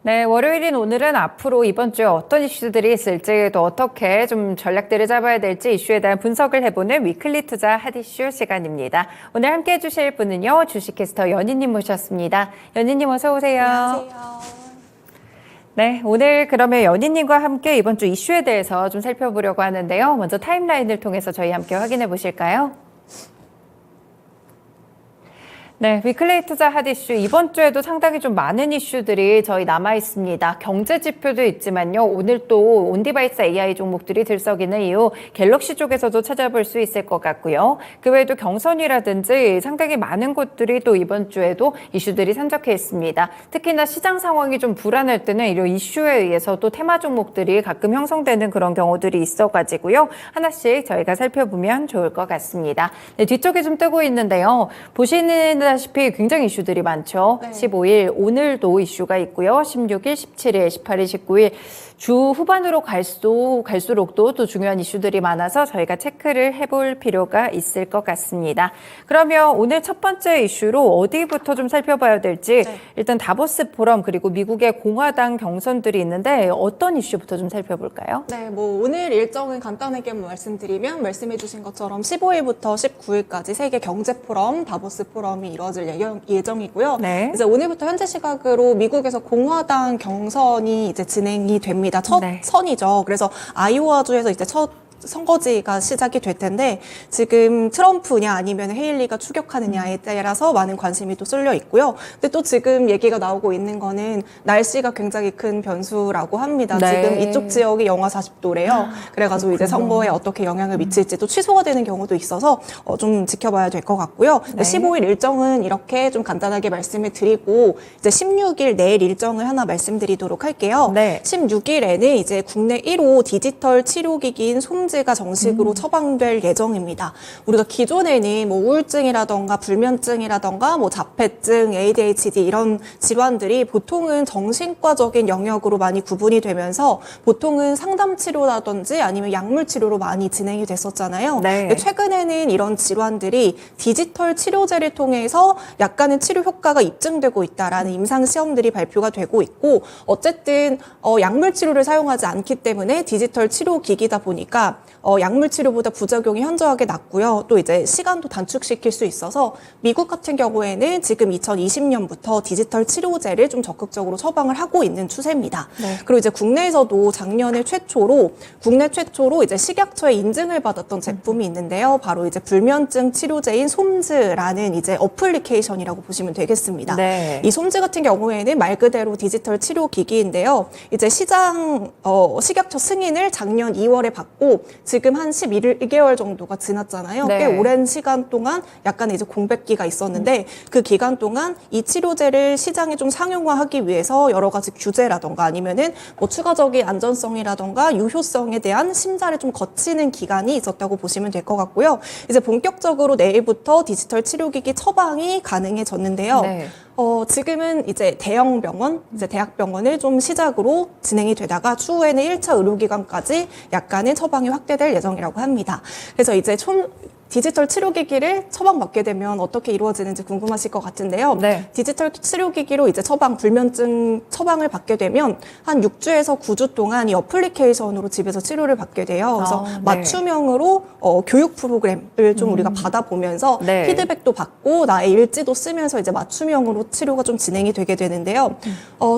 네, 월요일인 오늘은 앞으로 이번 주에 어떤 이슈들이 있을지 또 어떻게 좀 전략들을 잡아야 될지 이슈에 대한 분석을 해보는 위클리 투자 핫이슈 시간입니다. 오늘 함께 해주실 분은요, 주식캐스터 연희님 모셨습니다. 연희님 어서 오세요. 안녕하세요. 네, 오늘 그러면 연희님과 함께 이번 주 이슈에 대해서 좀 살펴보려고 하는데요. 먼저 타임라인을 통해서 저희 함께 확인해 보실까요? 네, 위클리 투자 핫 이슈 이번 주에도 상당히 좀 많은 이슈들이 저희 남아 있습니다. 경제 지표도 있지만요. 오늘 또 온디바이스 AI 종목들이 들썩이는 이유 갤럭시 쪽에서도 찾아볼 수 있을 것 같고요. 그 외에도 경선이라든지 상당히 많은 곳들이 또 이번 주에도 이슈들이 산적해 있습니다. 특히나 시장 상황이 좀 불안할 때는 이런 이슈에 의해서 또 테마 종목들이 가끔 형성되는 그런 경우들이 있어가지고요. 하나씩 저희가 살펴보면 좋을 것 같습니다. 네, 뒤쪽에 좀 뜨고 있는데요. 보시는 다시피 굉장히 이슈들이 많죠. 네. 15일 오늘도 이슈가 있고요. 16일, 17일, 18일, 19일 주 후반으로 갈수록도 또 중요한 이슈들이 많아서 저희가 체크를 해볼 필요가 있을 것 같습니다. 그러면 오늘 첫 번째 이슈로 어디부터 좀 살펴봐야 될지 일단 다보스 포럼 그리고 미국의 공화당 경선들이 있는데 어떤 이슈부터 좀 살펴볼까요? 네, 오늘 일정은 간단하게 말씀드리면 말씀해주신 것처럼 15일부터 19일까지 세계 경제 포럼, 다보스 포럼이 이루어질 예정이고요. 네. 이제 오늘부터 현재 시각으로 미국에서 공화당 경선이 이제 진행이 됩니다. 첫 네. 선이죠. 그래서 아이오와주에서 이제 첫 선거지가 시작이 될 텐데 지금 트럼프냐 아니면 헤일리가 추격하느냐에 따라서 많은 관심이 또 쏠려 있고요. 근데 또 지금 얘기가 나오고 있는 거는 날씨가 굉장히 큰 변수라고 합니다. 네. 지금 이쪽 지역이 영하 40도래요. 그래가지고 이제 선거에 어떻게 영향을 미칠지 또 취소가 되는 경우도 있어서 좀 지켜봐야 될 것 같고요. 네. 15일 일정은 이렇게 좀 간단하게 말씀을 드리고 이제 16일 내일 일정을 하나 말씀드리도록 할게요. 네. 16일에는 이제 국내 1호 디지털 치료기기인 솜지가 정식으로 처방될 예정입니다. 우리가 기존에는 우울증이라던가 불면증이라던가 자폐증, ADHD 이런 질환들이 보통은 정신과적인 영역으로 많이 구분이 되면서 보통은 상담 치료라든지 아니면 약물 치료로 많이 진행이 됐었잖아요. 네. 최근에는 이런 질환들이 디지털 치료제를 통해서 약간의 치료 효과가 입증되고 있다라는 임상 시험들이 발표가 되고 있고 어쨌든 약물 치료를 사용하지 않기 때문에 디지털 치료 기기다 보니까 약물 치료보다 부작용이 현저하게 낮고요. 또 이제 시간도 단축시킬 수 있어서 미국 같은 경우에는 지금 2020년부터 디지털 치료제를 좀 적극적으로 처방을 하고 있는 추세입니다. 네. 그리고 이제 국내에서도 작년에 국내 최초로 이제 식약처의 인증을 받았던 제품이 있는데요. 바로 이제 불면증 치료제인 솜즈라는 이제 어플리케이션이라고 보시면 되겠습니다. 네. 이 솜즈 같은 경우에는 말 그대로 디지털 치료 기기인데요. 이제 식약처 승인을 작년 2월에 받고 지금 한 11개월 정도가 지났잖아요. 네. 꽤 오랜 시간 동안 약간 이제 공백기가 있었는데 그 기간 동안 이 치료제를 시장에 좀 상용화하기 위해서 여러 가지 규제라던가 아니면은 추가적인 안전성이라던가 유효성에 대한 심사를 좀 거치는 기간이 있었다고 보시면 될 것 같고요. 이제 본격적으로 내일부터 디지털 치료기기 처방이 가능해졌는데요. 네. 지금은 이제 대형 병원, 이제 대학병원을 좀 시작으로 진행이 되다가 추후에는 1차 의료기관까지 약간의 처방이 확대될 예정이라고 합니다. 그래서 이제 디지털 치료기기를 처방받게 되면 어떻게 이루어지는지 궁금하실 것 같은데요. 네. 디지털 치료기기로 이제 불면증 처방을 받게 되면 한 6주에서 9주 동안 이 어플리케이션으로 집에서 치료를 받게 돼요. 그래서 네. 맞춤형으로 교육 프로그램을 좀 우리가 받아보면서 네. 피드백도 받고 나의 일지도 쓰면서 이제 맞춤형으로 치료가 좀 진행이 되게 되는데요.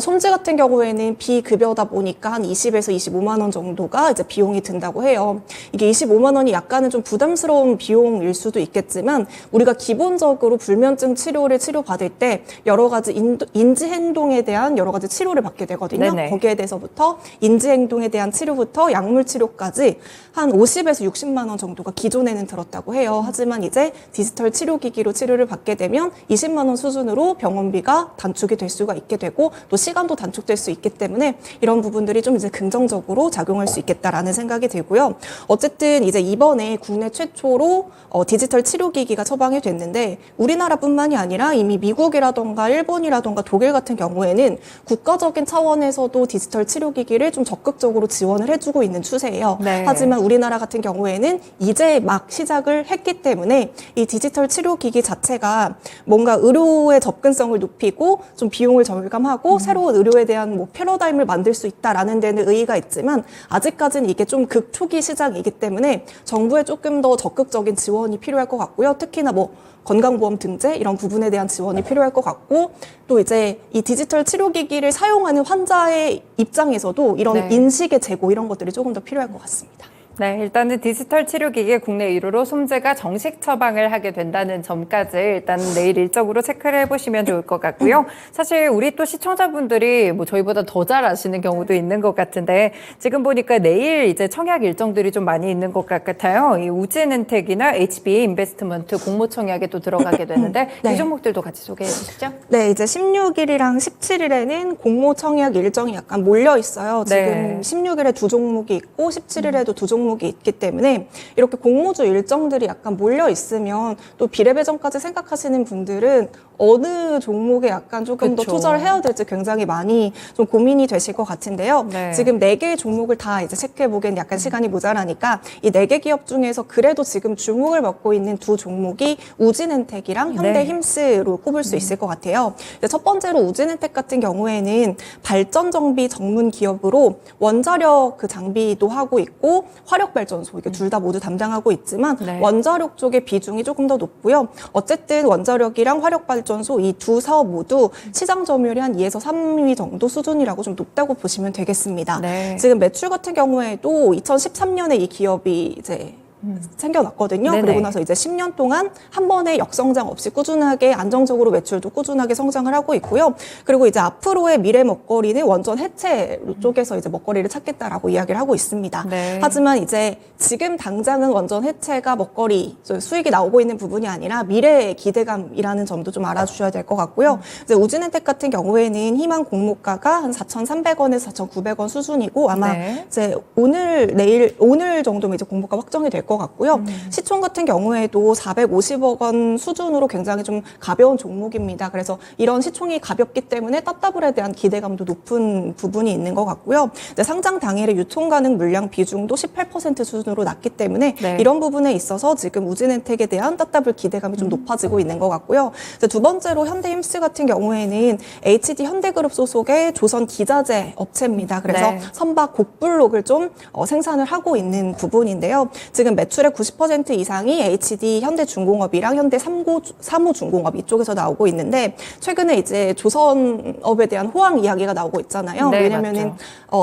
솜지 같은 경우에는 비급여다 보니까 한 20에서 25만 원 정도가 이제 비용이 든다고 해요. 이게 25만 원이 약간은 좀 부담스러운 비용일 수도 있겠지만 우리가 기본적으로 불면증 치료를 치료받을 때 여러 가지 인지 행동에 대한 여러 가지 치료를 받게 되거든요. 네네. 거기에 대해서부터 인지 행동에 대한 치료부터 약물 치료까지 한 50에서 60만 원 정도가 기존에는 들었다고 해요. 하지만 이제 디지털 치료기기로 치료를 받게 되면 20만 원 수준으로 병원비가 단축이 될 수가 있게 되고 또 시간도 단축될 수 있기 때문에 이런 부분들이 좀 이제 긍정적으로 작용할 수 있겠다라는 생각이 들고요. 어쨌든 이제 이번에 국내 최초로 경우에도 디지털 치료기기가 처방이 됐는데 우리나라뿐만이 아니라 이미 미국이라던가 일본이라던가 독일 같은 경우에는 국가적인 차원에서도 디지털 치료기기를 좀 적극적으로 지원을 해주고 있는 추세예요. 네. 하지만 우리나라 같은 경우에는 이제 막 시작을 했기 때문에 이 디지털 치료기기 자체가 뭔가 의료의 접근성을 높이고 좀 비용을 절감하고 새로운 의료에 대한 뭐 패러다임을 만들 수 있다라는 데는 의의가 있지만 아직까지는 이게 좀 극초기 시작이기 때문에 정부의 조금 더 적극적인 지원이 필요할 것 같고요. 특히나 뭐 건강보험 등재 이런 부분에 대한 지원이 필요할 것 같고 또 이제 이 디지털 치료기기를 사용하는 환자의 입장에서도 이런 네. 인식의 제고 이런 것들이 조금 더 필요할 것 같습니다. 네, 일단은 디지털 치료기기 국내 1호로 솜제가 정식 처방을 하게 된다는 점까지 일단 내일 일정으로 체크를 해보시면 좋을 것 같고요. 사실 우리 또 시청자분들이 뭐 저희보다 더 잘 아시는 경우도 있는 것 같은데 지금 보니까 내일 이제 청약 일정들이 좀 많이 있는 것 같아요. 이 우진은택이나 HBA 인베스트먼트 공모 청약에 또 들어가게 되는데 네. 이 종목들도 같이 소개해 주시죠. 네, 이제 16일이랑 17일에는 공모 청약 일정이 약간 몰려 있어요. 네. 지금 16일에 두 종목이 있고 17일에도 두 종목이 있기 때문에 이렇게 공모주 일정들이 약간 몰려 있으면 또 비례배정까지 생각하시는 분들은 어느 종목에 약간 조금 더 그쵸. 투자를 해야 될지 굉장히 많이 좀 고민이 되실 것 같은데요. 네. 지금 4개의 종목을 다 이제 체크해 보기엔 약간 시간이 모자라니까 이 4개 기업 중에서 그래도 지금 주목을 먹고 있는 두 종목이 우진엔텍이랑 현대힘스로 꼽을 수 있을 것 같아요. 첫 번째로 우진엔텍 같은 경우에는 발전 정비 전문 기업으로 원자력 그 장비도 하고 있고 화력 발전소 이게 둘 다 모두 담당하고 있지만 네. 원자력 쪽의 비중이 조금 더 높고요. 어쨌든 원자력이랑 화력 발전소 이 두 사업 모두 시장 점유율이 한 2에서 3위 정도 수준이라고 좀 높다고 보시면 되겠습니다. 네. 지금 매출 같은 경우에도 2013년에 이 기업이 이제 생겨났거든요. 네네. 그리고 나서 이제 10년 동안 한 번의 역성장 없이 꾸준하게 안정적으로 매출도 꾸준하게 성장을 하고 있고요. 그리고 이제 앞으로의 미래 먹거리는 원전 해체 쪽에서 이제 먹거리를 찾겠다라고 이야기를 하고 있습니다. 네. 하지만 이제 지금 당장은 원전 해체가 먹거리 수익이 나오고 있는 부분이 아니라 미래의 기대감이라는 점도 좀 알아주셔야 될 것 같고요. 이제 우진엔텍 같은 경우에는 희망 공모가가 한 4,300원에서 4,900원 수준이고 아마 네. 이제 오늘 정도면 이제 공모가 확정이 될 것 같고요. 시총 같은 경우에도 450억 원 수준으로 굉장히 좀 가벼운 종목입니다. 그래서 이런 시총이 가볍기 때문에 따따블에 대한 기대감도 높은 부분이 있는 것 같고요. 이제 상장 당일의 유통 가능 물량 비중도 18% 수준으로 낮기 때문에 네. 이런 부분에 있어서 지금 우진엔텍에 대한 따따블 기대감이 좀 높아지고 있는 것 같고요. 이제 두 번째로 현대힘스 같은 경우에는 HD 현대그룹 소속의 조선 기자재 업체입니다. 그래서 네. 선박 곡블록을 좀 생산을 하고 있는 부분인데요. 지금 매출의 90% 이상이 HD 현대중공업이랑 현대사무중공업 이쪽에서 나오고 있는데 최근에 이제 조선업에 대한 호황 이야기가 나오고 있잖아요. 네, 왜냐면은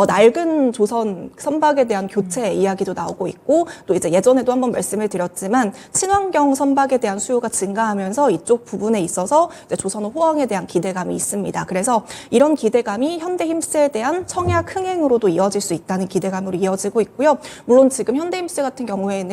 낡은 조선 선박에 대한 교체 이야기도 나오고 있고 또 이제 예전에도 한번 말씀을 드렸지만 친환경 선박에 대한 수요가 증가하면서 이쪽 부분에 있어서 이제 조선업 호황에 대한 기대감이 있습니다. 그래서 이런 기대감이 현대힘스에 대한 청약 흥행으로도 이어질 수 있다는 기대감으로 이어지고 있고요. 물론 지금 현대힘스 같은 경우에는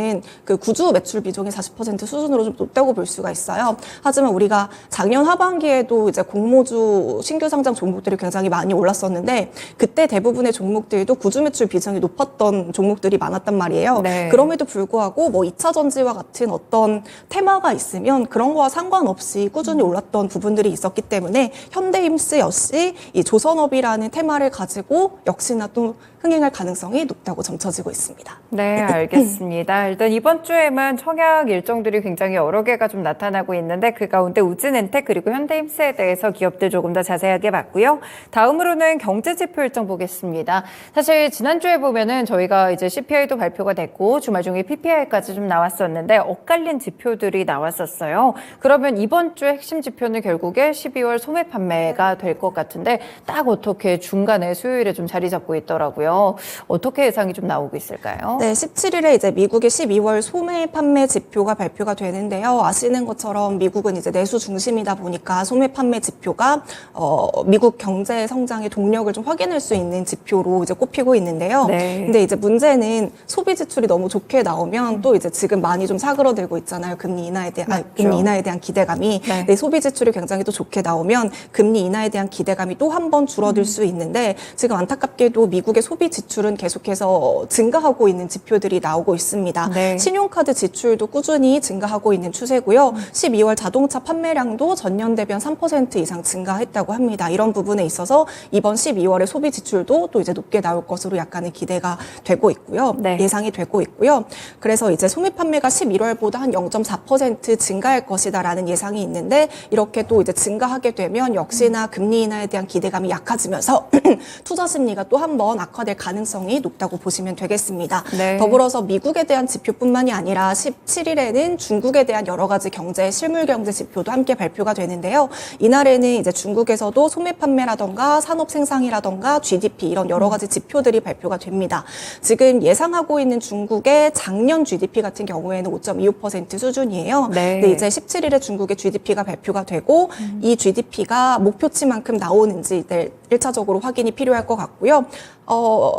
그 구주 매출 비중이 40% 수준으로 좀 높다고 볼 수가 있어요. 하지만 우리가 작년 하반기에도 이제 공모주 신규 상장 종목들이 굉장히 많이 올랐었는데 그때 대부분의 종목들도 구주 매출 비중이 높았던 종목들이 많았단 말이에요. 네. 그럼에도 불구하고 뭐 2차 전지와 같은 어떤 테마가 있으면 그런 거와 상관없이 꾸준히 올랐던 부분들이 있었기 때문에 현대힘스 역시 이 조선업이라는 테마를 가지고 역시나 또 흥행할 가능성이 높다고 점쳐지고 있습니다. 네, 알겠습니다. 일단 이번 주에만 청약 일정들이 굉장히 여러 개가 좀 나타나고 있는데 그 가운데 우진엔텍 그리고 현대힘스에 대해서 기업들 조금 더 자세하게 봤고요. 다음으로는 경제지표 일정 보겠습니다. 사실 지난주에 보면은 저희가 이제 CPI도 발표가 됐고 주말 중에 PPI까지 좀 나왔었는데 엇갈린 지표들이 나왔었어요. 그러면 이번 주의 핵심 지표는 결국에 12월 소매 판매가 될 것 같은데 딱 어떻게 중간에 수요일에 좀 자리 잡고 있더라고요. 어떻게 예상이 좀 나오고 있을까요? 네, 17일에 이제 미국의 12월 소매 판매 지표가 발표가 되는데요. 아시는 것처럼 미국은 이제 내수 중심이다 보니까 소매 판매 지표가 미국 경제 성장의 동력을 좀 확인할 수 있는 지표로 이제 꼽히고 있는데요. 네. 근데 이제 문제는 소비 지출이 너무 좋게 나오면 또 이제 지금 많이 좀 사그러들고 있잖아요. 금리 인하에 대한 기대감이. 네. 근데 소비 지출이 굉장히 또 좋게 나오면 금리 인하에 대한 기대감이 또 한 번 줄어들 수 있는데 지금 안타깝게도 미국의 소비 지출은 계속해서 증가하고 있는 지표들이 나오고 있습니다. 있습니다. 네. 신용카드 지출도 꾸준히 증가하고 있는 추세고요. 12월 자동차 판매량도 전년 대비 3% 이상 증가했다고 합니다. 이런 부분에 있어서 이번 12월에 소비 지출도 또 이제 높게 나올 것으로 약간의 기대가 되고 있고요. 네. 예상이 되고 있고요. 그래서 이제 소매 판매가 11월보다 한 0.4% 증가할 것이다라는 예상이 있는데 이렇게 또 이제 증가하게 되면 역시나 금리 인하에 대한 기대감이 약해지면서 투자 심리가 또 한 번 악화될 가능성이 높다고 보시면 되겠습니다. 네. 더불어서 미국에 대한 지표뿐만이 아니라 17일에는 중국에 대한 여러 가지 경제, 실물 경제 지표도 함께 발표가 되는데요. 이날에는 이제 중국에서도 소매 판매라던가 산업 생산이라던가 GDP 이런 여러 가지 지표들이 발표가 됩니다. 지금 예상하고 있는 중국의 작년 GDP 같은 경우에는 5.25% 수준이에요. 네. 근데 이제 17일에 중국의 GDP가 발표가 되고 이 GDP가 목표치만큼 나오는지 1차적으로 확인이 필요할 것 같고요.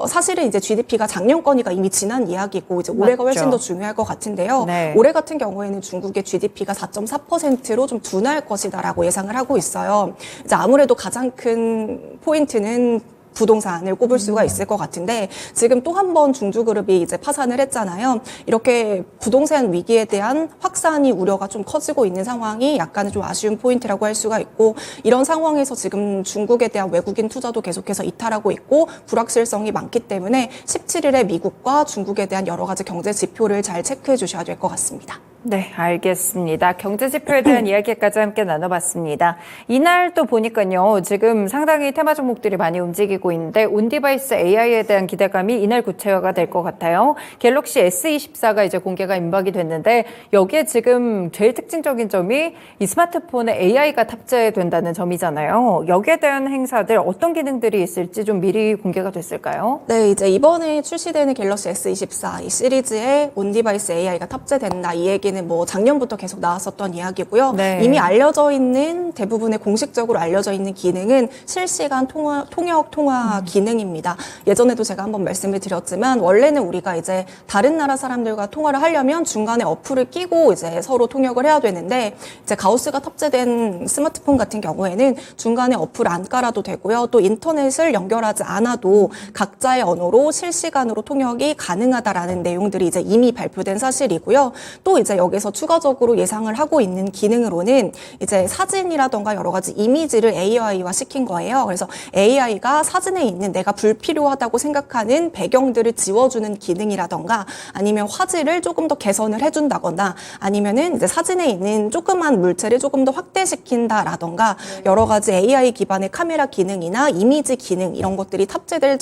사실은 이제 GDP가 작년 건이가 이미 지난 이야기고 이제 올해가 훨씬 맞죠. 더 중요할 것 같은데요. 네. 올해 같은 경우에는 중국의 GDP가 4.4%로 좀 둔화할 것이다라고 예상을 하고 있어요. 이제 아무래도 가장 큰 포인트는 부동산을 꼽을 수가 있을 것 같은데 지금 또 한 번 중주그룹이 이제 파산을 했잖아요. 이렇게 부동산 위기에 대한 확산이 우려가 좀 커지고 있는 상황이 약간은 좀 아쉬운 포인트라고 할 수가 있고 이런 상황에서 지금 중국에 대한 외국인 투자도 계속해서 이탈하고 있고 불확실성이 많기 때문에 17일에 미국과 중국에 대한 여러 가지 경제 지표를 잘 체크해 주셔야 될 것 같습니다. 네, 알겠습니다. 경제 지표에 대한 이야기까지 함께 나눠봤습니다. 이날 또 보니까요, 지금 상당히 테마 종목들이 많이 움직이고 있는데 온디바이스 AI에 대한 기대감이 이날 구체화가 될 것 같아요. 갤럭시 S24가 이제 공개가 임박이 됐는데 여기에 지금 제일 특징적인 점이 이 스마트폰에 AI가 탑재된다는 점이잖아요. 여기에 대한 행사들 어떤 기능들이 있을지 좀 미리 공개가 됐을까요? 네, 이제 이번에 출시되는 갤럭시 S24 이 시리즈에 온디바이스 AI가 탑재된다 이 얘기는 뭐 작년부터 계속 나왔었던 이야기고요. 네. 이미 알려져 있는 대부분의 공식적으로 알려져 있는 기능은 실시간 통역 통화 기능입니다. 예전에도 제가 한번 말씀을 드렸지만 원래는 우리가 이제 다른 나라 사람들과 통화를 하려면 중간에 어플을 끼고 이제 서로 통역을 해야 되는데 이제 가우스가 탑재된 스마트폰 같은 경우에는 중간에 어플을 안 깔아도 되고요. 또 인터넷을 연결하지 않아도 각자의 언어로 실시간으로 통역이 가능하다라는 내용들이 이제 이미 발표된 사실이고요. 또 이제 여기서 추가적으로 예상을 하고 있는 기능으로는 이제 사진이라던가 여러 가지 이미지를 AI화 시킨 거예요. 그래서 AI가 사진에 있는 내가 불필요하다고 생각하는 배경들을 지워주는 기능이라던가 아니면 화질을 조금 더 개선을 해준다거나 아니면은 이제 사진에 있는 조그만 물체를 조금 더 확대시킨다라던가 여러 가지 AI 기반의 카메라 기능이나 이미지 기능 이런 것들이 탑재될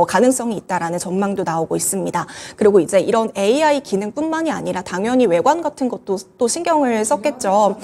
가능성이 있다라는 전망도 나오고 있습니다. 그리고 이제 이런 AI 기능뿐만이 아니라 당연히 외관 같은 것도 또 신경을 썼겠죠.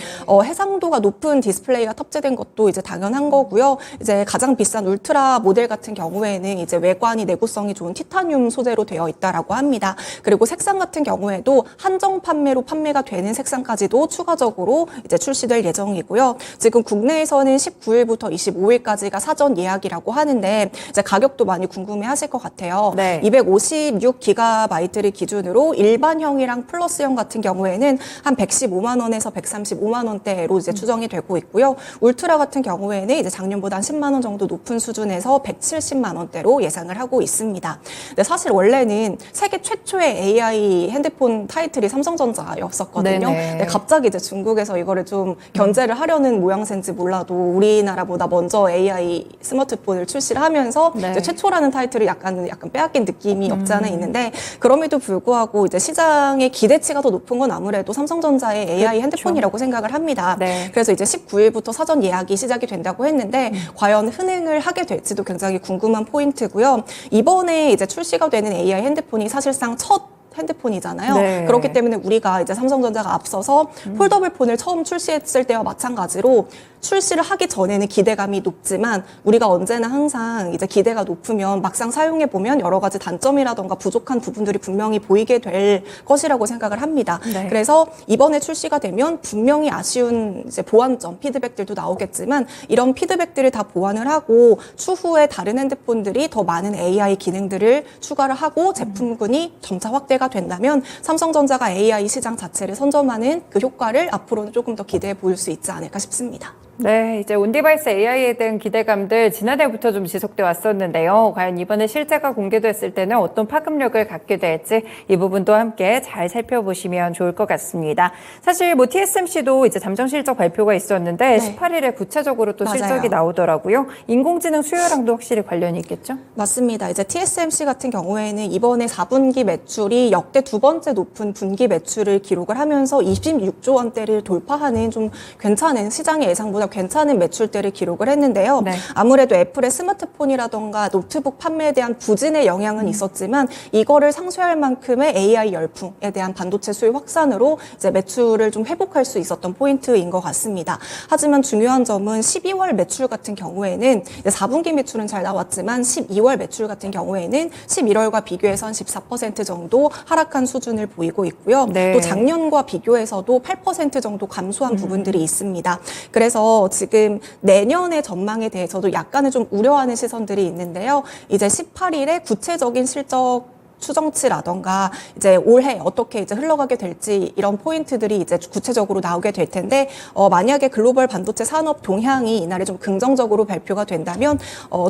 해상도가 높은 디스플레이가 탑재된 것도 이제 당연한 거고요. 이제 가장 비싼 울트라 모델 같은 경우에는 이제 외관이 내구성이 좋은 티타늄 소재로 되어 있다라고 합니다. 그리고 색상 같은 경우에도 한정 판매로 판매가 되는 색상까지도 추가적으로 이제 출시될 예정이고요. 지금 국내에서는 19일부터 25일까지가 사전 예약이라고 하는데 이제 가격도 많이 궁금해하실 것 같아요. 네. 256GB를 기준으로 일반형이랑 플러스형 같은 경우에는 한 115만 원에서 135만 원대로 이제 추정이 되고 있고요. 울트라 같은 경우에는 이제 작년보다 한 10만 원 정도 높은 수준에서 170만 원대로 예상을 하고 있습니다. 근데 사실 원래는 세계 최초의 AI 핸드폰 타이틀이 삼성전자였었거든요. 네네. 근데 갑자기 이제 중국에서 이거를 좀 견제를 하려는 모양새인지 몰라도 우리나라보다 먼저 AI 스마트폰을 출시를 하면서 네. 이제 최초라는 타이틀을 약간 빼앗긴 느낌이 없지 않아 있는데 그럼에도 불구하고 이제 시장의 기대치가 더 높은 건 아무래도 삼성전자의 AI 핸드폰이라고 생각을 합니다. 네. 그래서 이제 19일부터 사전 예약이 시작이 된다고 했는데 과연 흥행을 하게 될지도 굉장히 궁금한 포인트고요. 이번에 이제 출시가 되는 AI 핸드폰이 사실상 첫 핸드폰이잖아요. 네. 그렇기 때문에 우리가 이제 삼성전자가 앞서서 폴더블 폰을 처음 출시했을 때와 마찬가지로 출시를 하기 전에는 기대감이 높지만 우리가 언제나 항상 이제 기대가 높으면 막상 사용해 보면 여러 가지 단점이라던가 부족한 부분들이 분명히 보이게 될 것이라고 생각을 합니다. 네. 그래서 이번에 출시가 되면 분명히 아쉬운 이제 보완점, 피드백들도 나오겠지만 이런 피드백들을 다 보완을 하고 추후에 다른 핸드폰들이 더 많은 AI 기능들을 추가를 하고 제품군이 점차 확대가 된다면 삼성전자가 AI 시장 자체를 선점하는 그 효과를 앞으로는 조금 더 기대해 볼 수 있지 않을까 싶습니다. 네, 이제 온디바이스 AI에 대한 기대감들 지난해부터 좀 지속돼 왔었는데요. 과연 이번에 실제가 공개됐을 때는 어떤 파급력을 갖게 될지 이 부분도 함께 잘 살펴보시면 좋을 것 같습니다. 사실 뭐 TSMC도 이제 잠정 실적 발표가 있었는데 네. 18일에 구체적으로 또 맞아요. 실적이 나오더라고요. 인공지능 수요랑도 확실히 관련이 있겠죠? 맞습니다. 이제 TSMC 같은 경우에는 이번에 4분기 매출이 역대 두 번째 높은 분기 매출을 기록을 하면서 26조 원대를 돌파하는 좀 괜찮은 시장의 예상보다 괜찮은 매출대를 기록을 했는데요. 네. 아무래도 애플의 스마트폰이라던가 노트북 판매에 대한 부진의 영향은 있었지만 이거를 상쇄할 만큼의 AI 열풍에 대한 반도체 수요 확산으로 이제 매출을 좀 회복할 수 있었던 포인트인 것 같습니다. 하지만 중요한 점은 12월 매출 같은 경우에는 이제 4분기 매출은 잘 나왔지만 12월 매출 같은 경우에는 11월과 비교해서 한 14% 정도 하락한 수준을 보이고 있고요. 네. 또 작년과 비교해서도 8% 정도 감소한 부분들이 있습니다. 그래서 지금 내년의 전망에 대해서도 약간은 좀 우려하는 시선들이 있는데요. 이제 18일에 구체적인 실적 추정치라던가 이제 올해 어떻게 이제 흘러가게 될지 이런 포인트들이 이제 구체적으로 나오게 될 텐데 만약에 글로벌 반도체 산업 동향이 이날에 좀 긍정적으로 발표가 된다면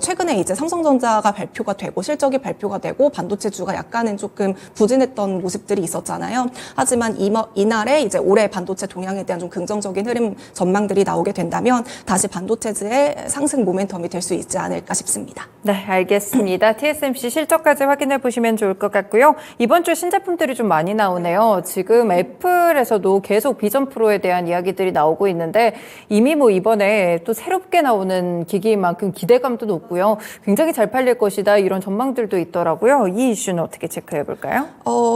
최근에 이제 삼성전자가 발표가 되고 실적이 발표가 되고 반도체주가 약간은 조금 부진했던 모습들이 있었잖아요. 하지만 이날에 이제 올해 반도체 동향에 대한 좀 긍정적인 흐름 전망들이 나오게 된다면 다시 반도체주의 상승 모멘텀이 될 수 있지 않을까 싶습니다. 네, 알겠습니다. TSMC 실적까지 확인해 보시면 좋을 것 같고요. 이번 주 신제품들이 좀 많이 나오네요. 지금 애플에서도 계속 비전 프로에 대한 이야기들이 나오고 있는데 이미 뭐 이번에 또 새롭게 나오는 기기인 만큼 기대감도 높고요. 굉장히 잘 팔릴 것이다 이런 전망들도 있더라고요. 이 이슈는 어떻게 체크해 볼까요?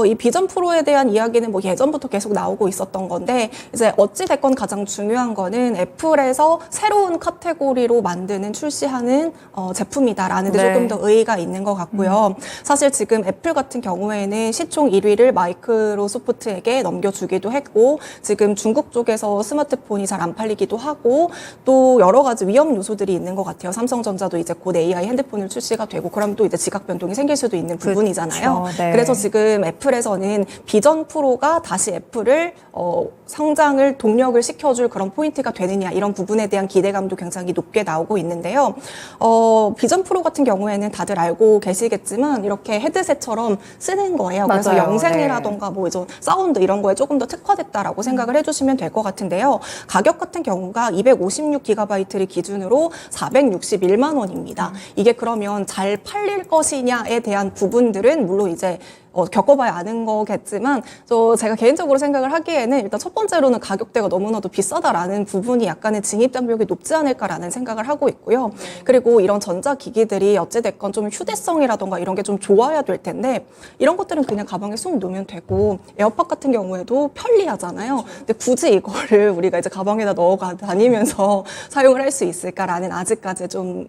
이 비전 프로에 대한 이야기는 뭐 예전부터 계속 나오고 있었던 건데 이제 어찌 됐건 가장 중요한 거는 애플에서 새로운 카테고리로 만드는 출시하는 제품이다라는 데 네. 조금 더 의의가 있는 것 같고요. 사실 지금 애플 같은 경우에는 시총 1위를 마이크로소프트에게 넘겨주기도 했고 지금 중국 쪽에서 스마트폰이 잘 안 팔리기도 하고 또 여러 가지 위험 요소들이 있는 것 같아요. 삼성전자도 이제 곧 AI 핸드폰을 출시가 되고 그럼 또 이제 지각 변동이 생길 수도 있는 부분이잖아요. 그렇죠. 네. 그래서 지금 애플에서는 비전 프로가 다시 애플을 성장을 동력을 시켜줄 그런 포인트가 되느냐 이런 부분에 대한 기대감도 굉장히 높게 나오고 있는데요. 비전 프로 같은 경우에는 다들 알고 계시겠지만 이렇게 헤드셋처럼 쓰는 거예요. 그래서 맞아요. 영생이라던가 뭐 이제 사운드 이런 거에 조금 더 특화됐다라고 생각을 해주시면 될 것 같은데요. 가격 같은 경우가 256GB를 기준으로 461만 원입니다. 이게 그러면 잘 팔릴 것이냐에 대한 부분들은 물론 이제 겪어봐야 아는 거겠지만 제가 개인적으로 생각을 하기에는 일단 첫 번째로는 가격대가 너무나도 비싸다라는 부분이 약간의 진입장벽이 높지 않을까라는 생각을 하고 있고요. 그리고 이런 전자기기들이 어찌됐건 좀 휴대성이라던가 이런 게 좀 좋아야 될 텐데 이런 것들은 그냥 가방에 쑥 놓으면 되고 에어팟 같은 경우에도 편리하잖아요. 근데 굳이 이거를 우리가 이제 가방에다 넣어 다니면서 사용을 할 수 있을까라는 아직까지 좀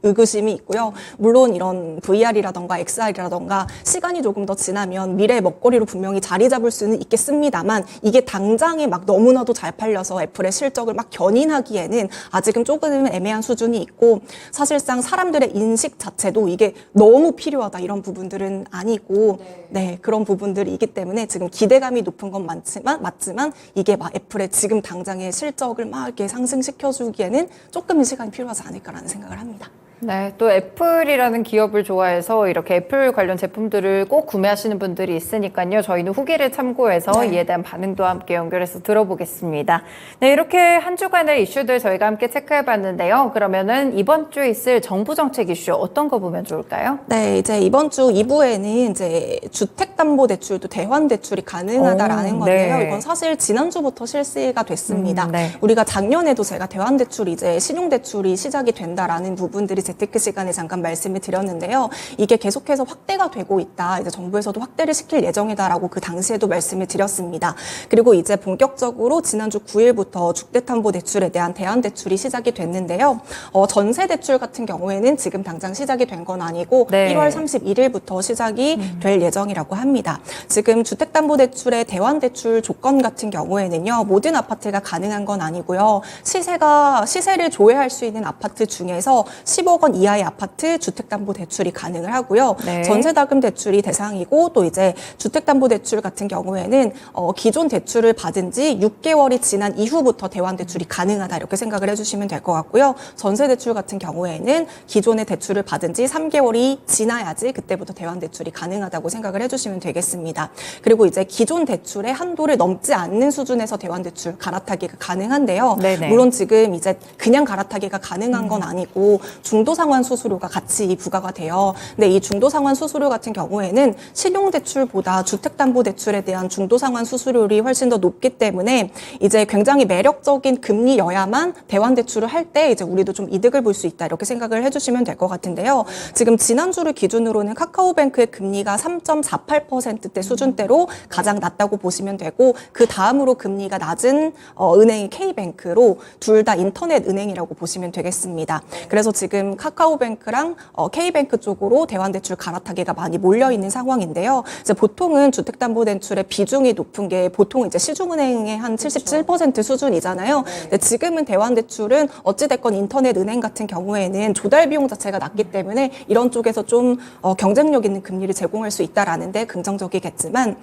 의구심이 있고요. 물론 이런 VR이라던가 XR이라던가 시간이 조금 더 지나면 미래의 먹거리로 분명히 자리 잡을 수는 있겠습니다만 이게 당장에 막 너무나도 잘 팔려서 애플의 실적을 막 견인하기에는 아직은 조금 애매한 수준이 있고 사실상 사람들의 인식 자체도 이게 너무 필요하다 이런 부분들은 아니고 네, 그런 부분들이 있기 때문에 지금 기대감이 높은 건 맞지만 이게 막 애플의 지금 당장의 실적을 막 이렇게 상승시켜주기에는 조금의 시간이 필요하지 않을까라는 생각을 합니다. 네, 또 애플이라는 기업을 좋아해서 이렇게 애플 관련 제품들을 꼭 구매하시는 분들이 있으니까요. 저희는 후기를 참고해서 네. 이에 대한 반응도 함께 연결해서 들어보겠습니다. 네, 이렇게 한 주간의 이슈들 저희가 함께 체크해봤는데요. 그러면은 이번 주에 있을 정부 정책 이슈 어떤 거 보면 좋을까요? 네, 이제 이번 주 2부에는 이제 주택담보대출도 대환대출이 가능하다라는 건데요. 네. 이건 사실 지난주부터 실시가 됐습니다. 네. 우리가 작년에도 제가 대환대출이 이제 신용대출이 시작이 된다라는 부분들이 재테크 시간에 잠깐 말씀을 드렸는데요. 이게 계속해서 확대가 되고 있다. 이제 정부에서도 확대를 시킬 예정이다라고 그 당시에도 말씀을 드렸습니다. 그리고 이제 본격적으로 지난주 9일부터 주택담보대출에 대한 대환대출이 시작이 됐는데요. 전세대출 같은 경우에는 지금 당장 시작이 된 건 아니고 네. 1월 31일부터 시작이 될 예정이라고 합니다. 지금 주택담보대출의 대환대출 조건 같은 경우에는요. 모든 아파트가 가능한 건 아니고요. 시세를 조회할 수 있는 아파트 중에서 10억 3억 원 이하의 아파트 주택담보대출이 가능을 하고요. 네. 전세자금 대출이 대상이고 또 이제 주택담보대출 같은 경우에는 기존 대출을 받은 지 6개월이 지난 이후부터 대환대출이 가능하다 이렇게 생각을 해주시면 될 것 같고요. 전세대출 같은 경우에는 기존의 대출을 받은 지 3개월이 지나야지 그때부터 대환대출이 가능하다고 생각을 해주시면 되겠습니다. 그리고 이제 기존 대출의 한도를 넘지 않는 수준에서 대환대출 갈아타기가 가능한데요. 네네. 물론 지금 이제 그냥 갈아타기가 가능한 건 아니고 중도상환 수수료가 같이 부과가 돼요. 근데 이 중도상환 수수료 같은 경우에는 신용대출보다 주택담보대출에 대한 중도상환 수수료율이 훨씬 더 높기 때문에 이제 굉장히 매력적인 금리여야만 대환대출을 할 때 이제 우리도 좀 이득을 볼 수 있다 이렇게 생각을 해주시면 될 것 같은데요. 지금 지난주를 기준으로는 카카오뱅크의 금리가 3.48%대 수준대로 가장 낮다고 보시면 되고 그 다음으로 금리가 낮은 은행이 K뱅크로 둘 다 인터넷 은행이라고 보시면 되겠습니다. 그래서 지금 카카오뱅크랑 K뱅크 쪽으로 대환대출 갈아타기가 많이 몰려 있는 상황인데요. 이제 보통은 주택담보대출의 비중이 높은 게 보통 이제 시중은행의 한 77% 수준이잖아요. 근데 지금은 대환대출은 어찌됐건 인터넷 은행 같은 경우에는 조달 비용 자체가 낮기 때문에 이런 쪽에서 좀 경쟁력 있는 금리를 제공할 수 있다라는데 긍정적이겠지만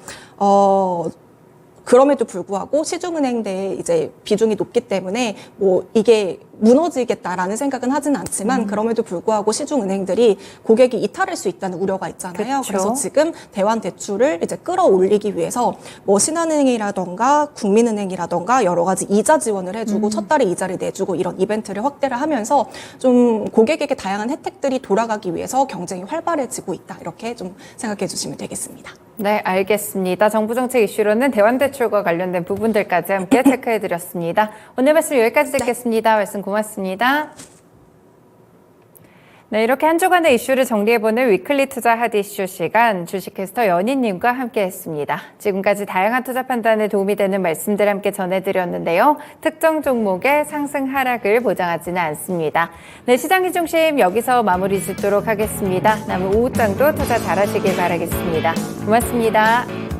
그럼에도 불구하고 시중은행대의 이제 비중이 높기 때문에 뭐 이게 무너지겠다라는 생각은 하진 않지만 그럼에도 불구하고 시중은행들이 고객이 이탈할 수 있다는 우려가 있잖아요. 그쵸. 그래서 지금 대환대출을 이제 끌어올리기 위해서 뭐 신한은행이라던가 국민은행이라던가 여러 가지 이자 지원을 해주고 첫 달에 이자를 내주고 이런 이벤트를 확대를 하면서 좀 고객에게 다양한 혜택들이 돌아가기 위해서 경쟁이 활발해지고 있다. 이렇게 좀 생각해 주시면 되겠습니다. 네, 알겠습니다. 정부 정책 이슈로는 대환대출과 관련된 부분들까지 함께 체크해드렸습니다. 오늘 말씀 여기까지 듣겠습니다. 말씀 고맙습니다. 네, 이렇게 한 주간의 이슈를 정리해보는 위클리 투자 핫 이슈 시간 주식캐스터 연희님과 함께했습니다. 지금까지 다양한 투자 판단에 도움이 되는 말씀들 함께 전해드렸는데요. 특정 종목의 상승 하락을 보장하지는 않습니다. 네, 시장의 중심 여기서 마무리 짓도록 하겠습니다. 남은 오후장도 투자 잘하시길 바라겠습니다. 고맙습니다.